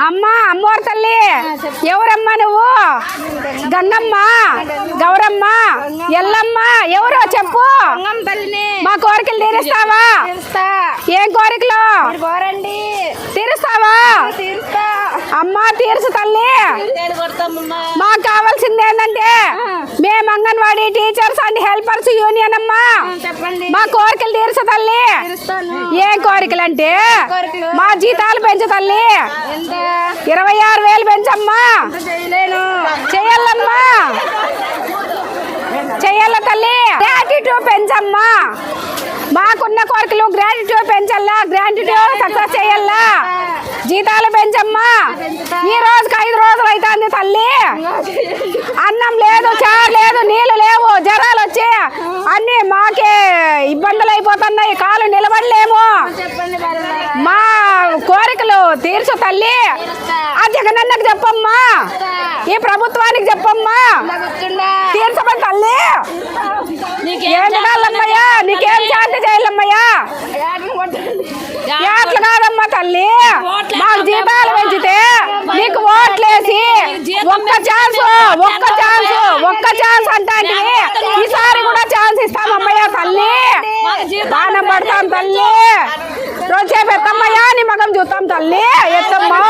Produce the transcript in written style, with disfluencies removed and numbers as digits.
అమ్మా అమ్మోరు తల్లి ఎవరమ్మా నువ్వు? గంగమ్మ, గౌరమ్మ, ఎల్లమ్మ ఎవరో చెప్పు. మా కోరికలు తీరుస్తావా? ఏం కోరికలు తీరుస్తావా? అమ్మా తీర్చు తల్లి. మాకు కావాల్సింది ఏంటంటే మేము anganwadi teachers and helpers union అమ్మా. మా కోరికలు తీర్చు తల్లి. ఏం కోరికలు అంటే మా జీతాలు పెంచు తల్లి. 26,000 పెంచమ్మా. చెయ్యాలమ్మా, చెయ్యాల తల్లి. గ్రాట్యుటీ పెంచమ్మా. మాకున్న కోరికలు గ్రాట్యుటీ పెంచాలా, గ్రాట్యుటీ సక్సెస్ చేయాలా. జీతాలు పెంచమ్మా. ఈ రోజుకి 5 రోజులు అవుతుంది తల్లి. అన్నం లేదు, చారు లేదు, నీళ్ళు లేవు, జ్వరాలు వచ్చి అన్ని మాకే ఇబ్బందులు అయిపోతున్నాయి. కాలు నిలబడలేము. మా కోరికలు తీర్చు తల్లి. ఆ జగనన్నకు చెప్పమ్మా, ఈ ప్రభుత్వానికి చెప్పమ్మా, తీర్చమని తల్లి. ఏంటి కాదమ్మయ్యా, నీకేం శాంతి చేయాలమ్మయ్యా? ఎట్లా కాదమ్మా తల్లి. మాకు జీతాలు పెంచితే నీకు ఓట్లేసి ఒక్క ఛాన్స్ అంటే ఈసారి కూడా ఛాన్స్ ఇస్తామమ్మయ్యా తల్లి. బాణం పడతాం తల్లి. రోజు ఎత్తమ్మయ్యా, నీ మగం చూస్తాం తల్లి. ఎత్తమ్మా.